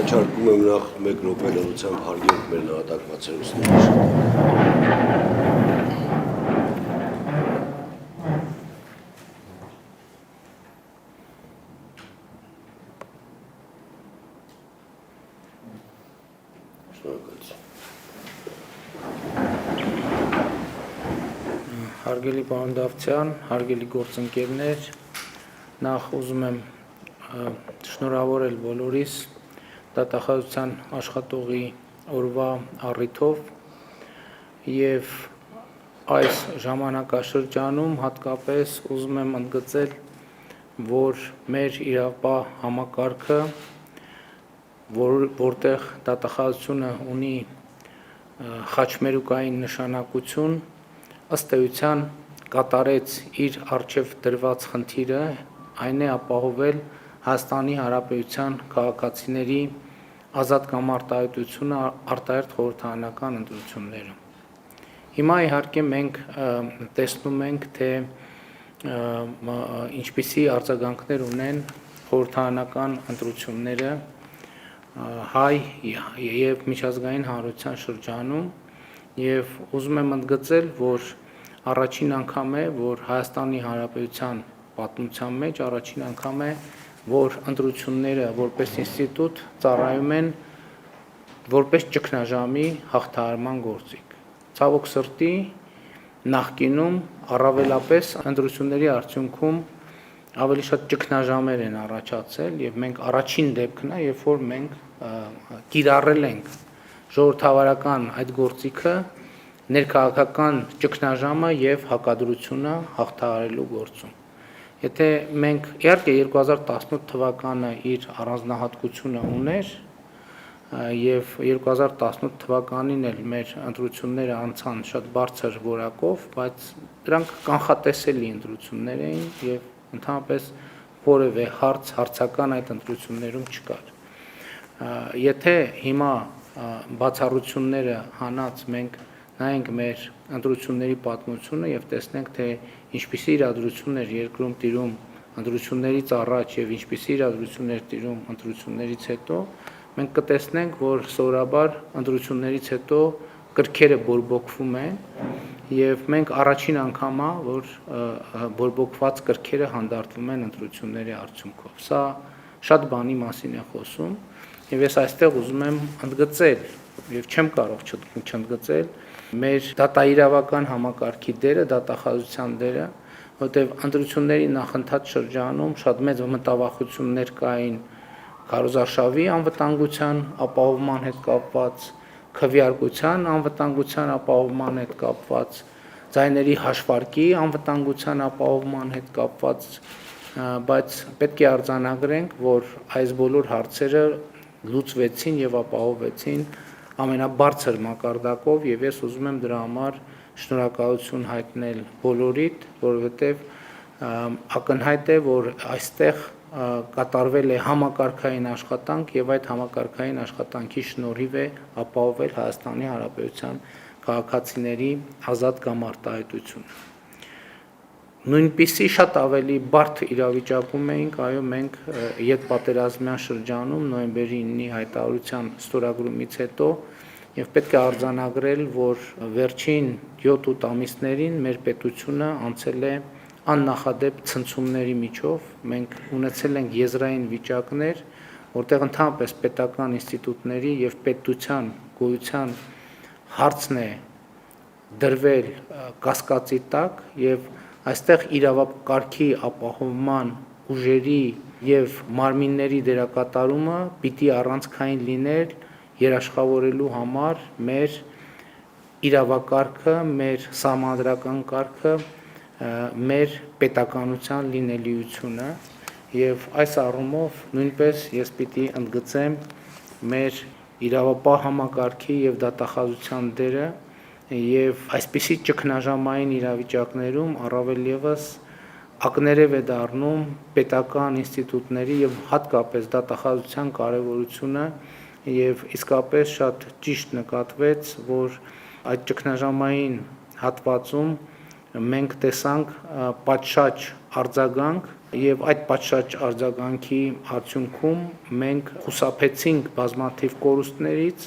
Առաջարկում եմ նախ մեկ րոպե լրությամբ հարգենք մեր նահատակված հերոսների Հարգելի պարոն Դավթյան, հարգելի գործընկերներ, նախ ուզում եմ շնորհավորել բոլորիս դատախազության աշխատողի օրվա առիթով եւ այս ժամանակաշրջանում հատկապես ուզում եմ ընդգծել, որ մեր իրավապահ համակարգը, որտեղ դատախազությունը ունի խաչմերուկային նշանակություն, ըստ էության կատարեց իր առջև դրված խնդիրը, այն է ապահովել Հայաստանի Հանրապետության քաղաքացիների ազատ կամ արտահայտությունը արտահերթ խորհրդարանական ընտրություններում։ Հիմա իհարկե մենք տեսնում ենք, թե ինչպիսի արձագանքներ ունեն խորհրդարանական ընտրությունները հայ եւ միջազգային հանրության շրջանում եւ ուզում եմ ընդգծել, որ առաջին անգամ է, որ Հայաստանի Հանրապետության պատմության մեջ առաջին անգամ է, որ ընտրությունները որպես ինստիտուտ ծառայում են որպես ճգնաժամի հաղթահարման գործիք։ Ցավոք սրտի նախկինում առավելապես ընտրությունների արդյունքում ավելի շատ ճգնաժամեր են առաջացել եւ մենք առաջին դեպքն է, երբ որ մենք կիրառել ենք ժողովրդավարական այդ գործիքը ներքաղաքական ճգնաժամը եւ հակադրությունը հաղթահարելու գործում։ Եթե մենք իհարկե 2018 թվականը իր առանձնահատկությունը ուներ եւ 2018 թվականին էլ մեր ընտրությունները անցան շատ բարձր որակով, բայց դրանք կանխատեսելի ընտրություններ էին եւ ընդհանրապես որևէ հարցական այդ ընտրություններում չկար։ Եթե հիմա բացառությունները հանած մենք նայենք մեր ընտրությունների պատմությունը եւ տեսնենք, թե ինչպիսի իրադրություններ երկրում տիրում ընտրություններից առաջ եւ ինչպիսի իրադրություններ տիրում ընտրություններից հետո, մենք կտեսնենք, որ սովորաբար ընտրություններից հետո կրքերը բորբոքվում են եւ մենք առաջին անգամ է, որ բորբոքված կրքերը հանդարտվում են ընտրությունների արդյունքով։ Սա շատ բանի մասին է խոսում եւ ես այստեղ ուզում եմ ընդգծել եւ չեմ կարող չընդգծել մեր դատաիրավական համակարգի դերը, դատախազության դերը, որտեղ ընտրությունների նախընթաց շրջանում շատ մեծ մտավախություններ կային քարոզարշավի անվտանգության ապահովման հետ կապված, քվեարկության անվտանգության ապահովման հետ կապված, ձայների հաշվարկի անվտանգության ապահովման հետ կապված, բայց պետք է արձանագրենք, որ այս բոլոր հարցերը լուծվեցին եւ ապահովվեցին ամենաբարձր մակարդակով եւ ես ուզում եմ դրա համար շնորհակալություն հայտնել բոլորիդ, որովհետեւ ակնհայտ է, որ այստեղ կատարվել է համակարգային աշխատանք եւ այդ համակարգային աշխատանքի շնորհիվ է ապահովել Հայաստանի Հանրապետության քաղաքացիների ազատ կամ արտահայտությունը։ Նույնպիսի շատ ավելի բարդ իրավիճակում էինք, այո, մենք ետպատերազմյան շրջանում նոյեմբերի 9-ի հայտարարության ստորագրումից հետո եւ պետք է արձանագրել, որ վերջին 7-8 ամիսներին մեր պետությունը անցել է աննախադեպ ցնցումների միջով, մենք ունեցել ենք եզրային վիճակներ, որտեղ ընդհանրապես պետական ինստիտուտների եւ պետության գոյության հարցն է դրվել կասկածի տակ եւ այստեղ իրավապահ ապահովման ուժերի եւ մարմինների դերակատարումը պիտի առանցքային լիներ երաշխավորելու համար մեր իրավակարգը, մեր սահմանադրական կարգը, մեր պետականության լինելիությունը եւ այս առումով նույնպես ես պիտի ընդգծեմ մեր իրավապահ համակարգի եւ դատախազության դերը եւ այսպիսի ճգնաժամային իրավիճակներում առավել եւս ակներև է դառնում պետական ինստիտուտների եւ հատկապես դատախազության կարեւորությունը եւ իսկապես շատ ճիշտ նկատվեց, որ այդ ճգնաժամային հատվածում մենք տեսանք պատշաճ արձագանք եւ այդ պատշաճ արձագանքի արդյունքում մենք խուսափեցինք բազմաթիվ կորուստներից,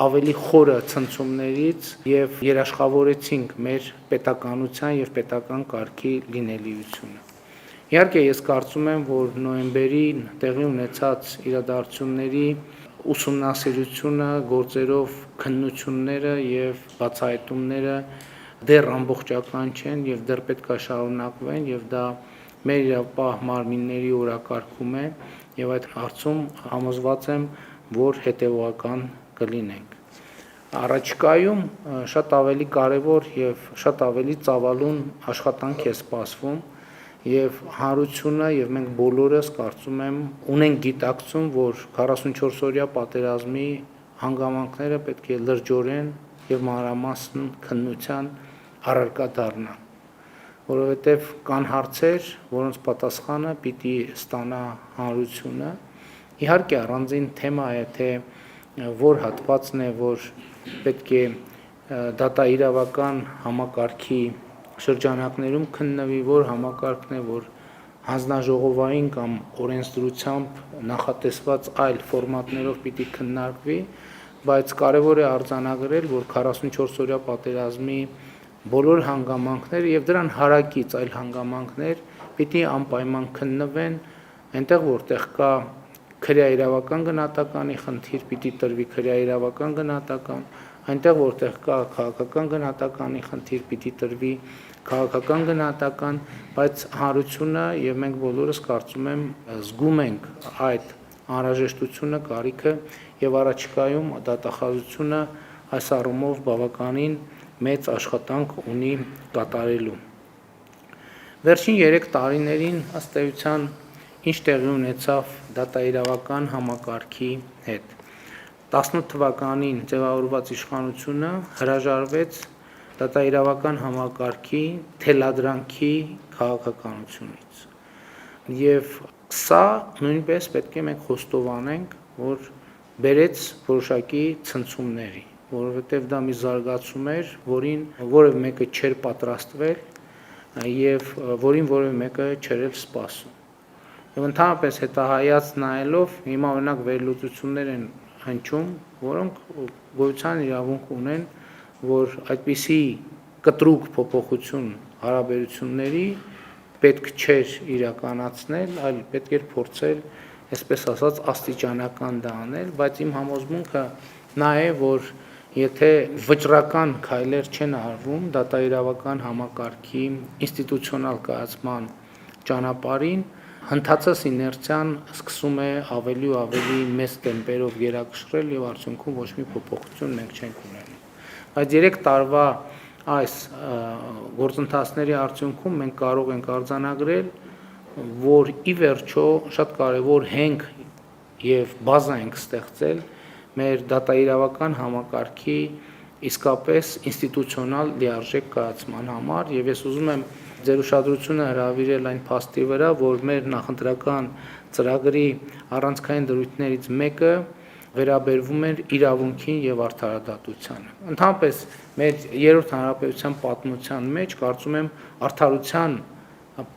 ավելի խորը ցնցումներից եւ երաշխավորեցինք մեր պետականության եւ պետական կարգի լինելիությունը։ Իհարկե ես կարծում եմ, որ նոյեմբերին տեղի ունեցած իրադարձությունների ուսումնասիրությունը, գործերով քննությունները եւ բացահայտումները դեռ ամբողջական չեն եւ դեռ պետք է շարունակվեն եւ դա մեր իրավապահ մարմինների օրակարգում է եւ այդ հարցում համոզված եմ, որ հետեւողական կլինենք։ Առաջիկայում շատ ավելի կարևոր եւ շատ ավելի ծավալուն աշխատանք է սպասվում եւ հանրությունը եւ մենք բոլորս կարծում եմ ունենք գիտակցում, որ 44-օրյա պատերազմի հանգամանքները պետք է լրջորեն եւ մանրամասն քննության առարկա դառնան, որովհետեւ կան հարցեր, որոնց պատասխանը պիտի ստանա հանրությունը։ Իհարկե առանձին թեմա է, թե որ հատվածն է, որ պետք է դատաիրավական համակարգի շրջանակներում քննվի, որ համակարգն է, որ հանձնաժողովային կամ օրենսդրությամբ նախատեսված այլ ֆորմատներով պիտի քննարկվի, բայց կարևոր է արձանագրել, որ 44-օրյա պատերազմի բոլոր հանգամանքները եւ դրան հարակից այլ հանգամանքներ պիտի անպայման քննվեն, այնտեղ որտեղ կա քրեաիրավական գնահատականի խնդիր, պիտի տրվի քրեաիրավական գնահատական, այնտեղ որտեղ կա քաղաքական գնահատականի խնդիր, պիտի տրվի քաղաքական գնահատական, բայց հանրությունը եւ մենք բոլորս կարծում եմ զգում ենք այդ անհրաժեշտությունը, կարիքը եւ առաջիկայում դատախազությունը այս առումով բավականին մեծ աշխատանք ունի կատարելու։ Վերջին 3 տարիներին ըստ էության ինչ տեղի ունեցավ դատաիրավական համակարգի հետ։ 18 թվականին ձևավորված իշխանությունը հրաժարվեց դատաիրավական համակարգի թելադրանքի քաղաքականությունից։ Եվ սա նույնպես պետք է մենք խոստովանենք, որ բերեց որոշակի ցնցումների, որովհետև դա մի զարգացում էր, որին որևէ մեկը չէր պատրաստվել եւ որին որևէ մեկը չէր սպասում։ Եվ ընդհանրապես հետահայաց նայելով հիմա օրինակ վերլուծություններ են հնչում, որոնք գոյության իրավունք ունեն, որ այդպիսի կտրուկ փոփոխություն հարաբերությունների պետք չէր իրականացնել, այլ պետք էր փորձել, այսպես ասած, աստիճանական դա անել, բայց իմ համոզմունքը նա է, որ եթե վճռական քայլեր չեն արվում դատաիրավական համակարգի ինստիտուցիոնալ կայացման ճանապարհին, հնդածած իներցիան սկսում է ավելի ու ավելի մեծ տեմպերով գերակշռել եւ արդյունքում ոչ մի փոփոխություն մենք չենք ունենում։ Բայց 3 տարվա այս գործընթացների արդյունքում մենք կարող ենք արձանագրել, որ ի վերջո շատ կարևոր հենք եւ բազա ենք ստեղծել մեր դատաիրավական համակարգի իսկապես ինստիտուցիոնալ լիարժեք կայացման համար եւ ես ուզում եմ ձեր ուշադրությունը հրավիրել այն փաստի վրա, որ մեր նախընտրական ծրագրի առանցքային դրույթներից մեկը վերաբերվում էր իրավունքին եւ արդարադատությանը։ Ընդհանրապես մեր երրորդ հանրապետության պատմության մեջ կարծում եմ արդարության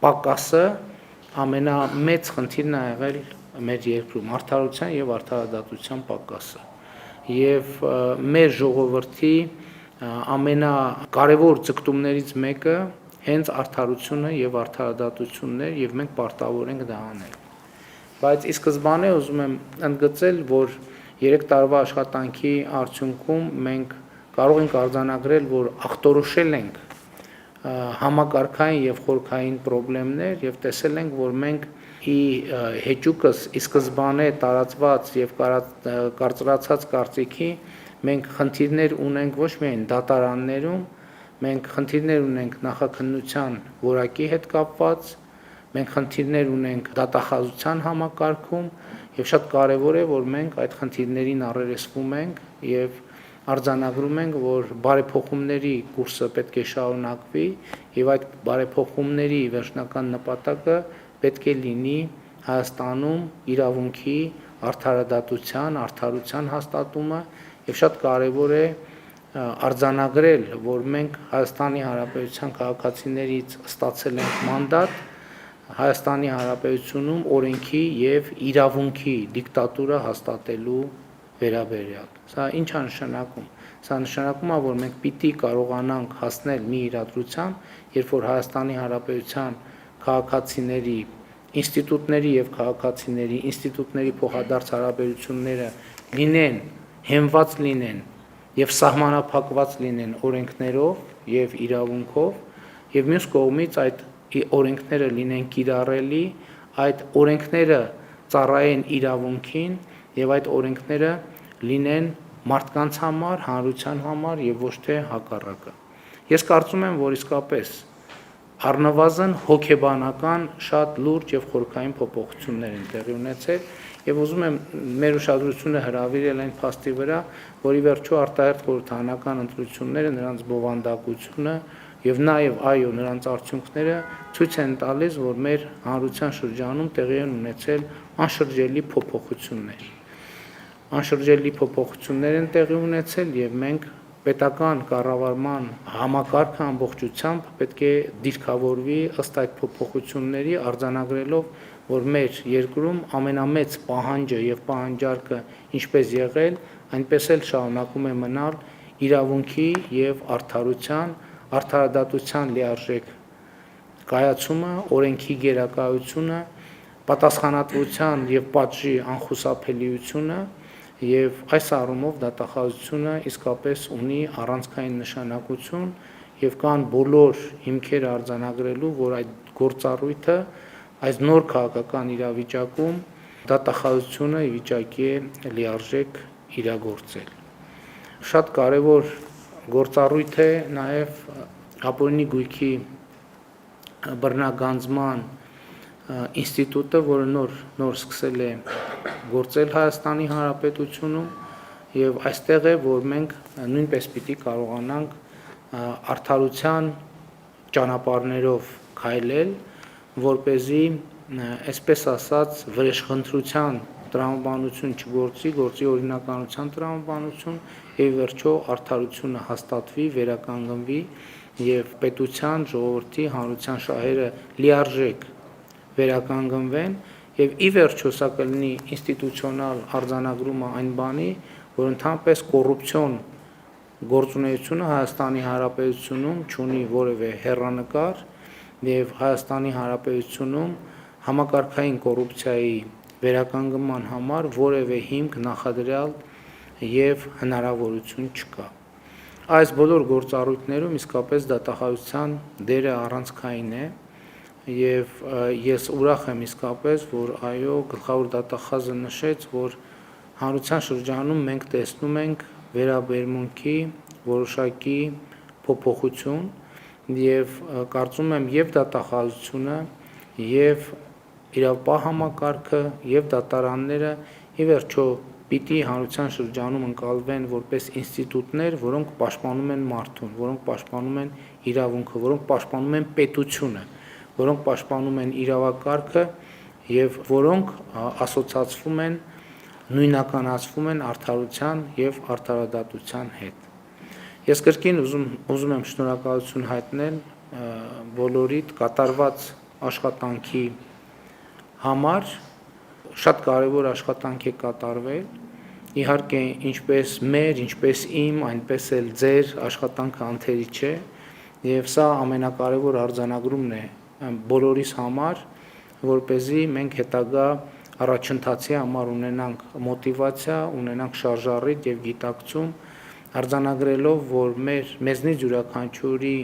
պակասը ամենամեծ խնդիրն է եղել մեր երկրում, արդարության եւ արդարադատության պակասը։ Եվ մեր ժողովրդի ամենակարևոր ձգտումներից մեկը հենց արդարությունը եւ արդարադատությունն էր եւ մենք պարտավոր ենք դա անել։ Բայց ի սկզբանե ուզում եմ ընդգծել, որ 3 տարվա աշխատանքի արդյունքում մենք կարող ենք արձանագրել, որ ախտորոշել ենք համակարգային եւ խորքային խնդիրներ եւ տեսել ենք, որ մենք հեճուկս ի սկզբանե տարածված եւ կարծրացած կարծիքի մենք խնդիրներ ունենք ոչ միայն դատարաններում, մենք խնդիրներ ունենք նախաքննության որակի հետ կապված, մենք խնդիրներ ունենք դատախազության համակարգում եւ շատ կարեւոր է, որ մենք այդ խնդիրներին առերեսվում ենք եւ արձանագրում ենք, որ բարեփոխումների կուրսը պետք է շարունակվի եւ այդ բարեփոխումների վերջնական նպատակը պետք է լինի Հայաստանում իրավունքի արդարադատության, արդարության հաստատումը եւ շատ կարեւոր է արձանագրել, որ մենք Հայաստանի Հանրապետության քաղաքացիներից ստացել ենք մանդատ Հայաստանի Հանրապետությունում օրենքի եւ իրավունքի դիկտատուրա հաստատելու վերաբերյալ։ Սա ինչ է նշանակում։ Սա նշանակում է, որ մենք պիտի կարողանանք հասնել մի իրադրության, երբ որ Հայաստանի Հանրապետության քաղաքացիների, ինստիտուտների եւ քաղաքացիների, ինստիտուտների փոխադարձ հարաբերությունները լինեն, հենված լինեն եւ սահմանափակված լինեն օրենքներով եւ իրավունքով եւ մյուս կողմից այդ օրենքները լինեն կիրառելի, այդ օրենքները ծառայեն իրավունքին եւ այդ օրենքները լինեն մարդկանց համար, հանրության համար եւ ոչ թե հակառակը։ Ես կարծում եմ, որ իսկապես առնվազն հոգեբանական շատ լուրջ եւ խորքային փոփոխություններ են տեղի ունեցել եւ ուզում եմ մեր ուշադրությունը հրավիրել այն փաստի վրա, որի վերջո արտահերթ խորհրդարանական ընտրությունները, նրանց բովանդակությունը եւ նաեւ այո նրանց արդյունքները ցույց են տալիս, որ մեր հանրության շրջանում տեղի են ունեցել անշրջելի փոփոխություններ։ Անշրջելի փոփոխություններ են տեղի ունեցել եւ մենք պետական կառավարման համակարգը ամբողջությամբ պետք է դիրքավորվի ըստ այդ փոփոխությունների արձանագրելով, որ մեր երկրում ամենամեծ պահանջը եւ պահանջարկը ինչպես եղել, այնպես էլ շարունակում է մնալ իրավունքի եւ արդարության, արդարադատության լիարժեք կայացումը, օրենքի գերակայությունը, պատասխանատվության եւ պատժի անխուսափելիությունը եւ այս առումով դատախազությունը իսկապես ունի առանցքային նշանակություն եւ կան բոլոր հիմքեր արձանագրելու, որ այդ գործառույթը այս նոր քաղաքական իրավիճակում դատախազությունը ի վիճակի է լիարժեք իրագործել։ Շատ կարեւոր գործառույթ է նաեւ ապօրինի գույքի բռնագանձման ինստիտուտը, որը նոր սկսել է գործել Հայաստանի Հանրապետությունում եւ այստեղ է, որ մենք նույնպես պիտի կարողանանք արդարության ճանապարհներով քայլել, որպեսզի այսպես ասած վրեժխնդրության տրամաբանություն չգործի օրինականության տրամաբանություն եւ վերջո արդարությունը հաստատվի, վերականգնվի եւ պետության, ժողովրդի, հանրության շահերը լիարժեք վերականգնվեն եւ ի վերջո սա կլինի ինստիտուցիոնալ արձանագրումը այն բանի, որ ընդհանրապես կոռուպցիոն գործունեությունը Հայաստանի Հանրապետությունում չունի որևէ հեռանկար եւ Հայաստանի Հանրապետությունում համակարգային կոռուպցիայի վերականգնման համար որևէ հիմք նախադրյալ եւ հնարավորություն չկա։ Այս բոլոր գործառույթներում իսկապես դատախազության դերը առանցքային է եւ ես ուրախ եմ իսկապես, որ այո գլխավոր դատախազը նշեց, որ հանրության շրջանում մենք տեսնում ենք վերաբերմունքի որոշակի փոփոխություն եւ կարծում եմ եւ դատախազությունը եւ իրավապահ համակարգը եւ դատարանները ի վերջո պիտի հանրության շրջանում ընկալվեն որպես ինստիտուտներ, որոնք պաշտպանում են մարդուն, որոնք պաշտպանում են իրավունքը, որոնք պաշտպանում են պետությունը, որոնք պաշտպանում են իրավակարգը եւ որոնք ասոցացվում են, նույնականացվում են արդարության եւ արդարադատության հետ։ Ես կրկին ուզում եմ շնորհակալություն հայտնել բոլորիդ կատարված աշխատանքի համար, շատ կարևոր աշխատանք է կատարվել, իհարկե ինչպես մեր, ինչպես իմ, այնպես էլ ձեր աշխատանքը անթերի չէ եւ սա ամենակարևոր արձանագրումն է բոլորիս համար, որպեսզի մենք հետագա առաջընթացի համար ունենանք մոտիվացիա, ունենանք շարժառիթ եւ գիտակցում, արձանագրելով, որ մեզնից յուրաքանչյուրի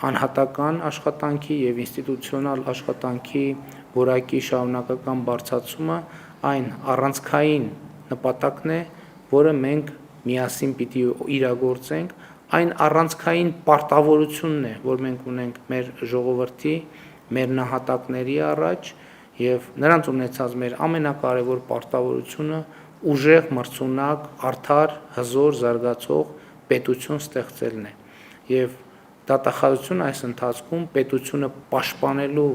անհատական աշխատանքի եւ ինստիտուցիոնալ աշխատանքի որակի շարունակական բարձրացումը այն առանցքային նպատակն է, որը մենք միասին պիտի իրագործենք, այն առանցքային պարտավորությունն է, որ մենք ունենք մեր ժողովրդի, մեր նահատակների առաջ եւ նրանց ունեցած մեր ամենակարևոր պարտավորությունը ուժեղ, մրցունակ, արդար, հզոր, զարգացող պետություն ստեղծելն է։ Եվ դատախազությունը այս ընթացքում պետությունը պաշտպանելու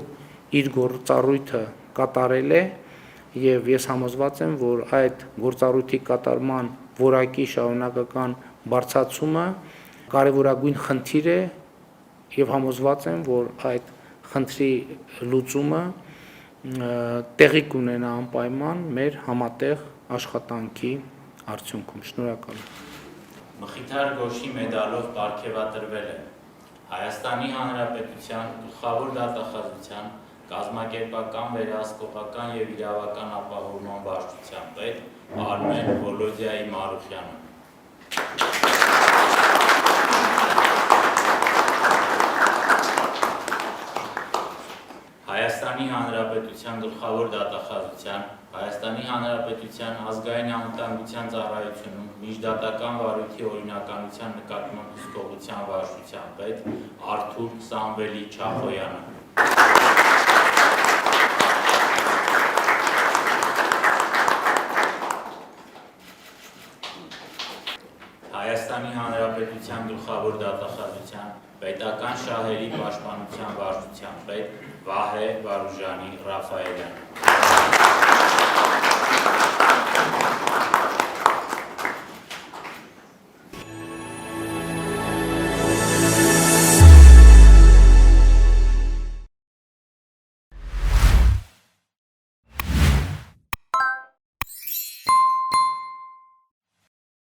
իր գործառույթը կատարել է եւ ես համոզված եմ, որ այդ գործառույթի կատարման որակի շարունակական բարձրացումը կարևորագույն խնդիր է եւ համոզված եմ, որ այդ խնդրի լուծումը տեղի կունենա անպայման մեր համատեղ աշխատանքի արդյունքում։ Շնորհակալ եմ։ Մխիթար Գոշի մեդալով պարգևատրվել է Հայաստանի Հանրապետության գլխավոր դատախազության կազմակերպական, վերահսկողական և իրավական ապահովման վարչության պետ Արմեն Վոլոդիայի Մարուխյանը։ Հայաստանի Հանրապետության գլխավոր դատախազության, Հայաստանի Հանրապետության ազգային անվտանգության ծառայությունում միջդատական վարույթի օրինականության նկատմամբ հսկողության վարչության պետ Արթուր Սամվելի Չախոյանը։ Հայաստանի Հանրապետության գլխավոր դատախազության պետական շահերի պաշտպանության վարչության պետ Վահե Վարուժանի Ռաֆայելյանը։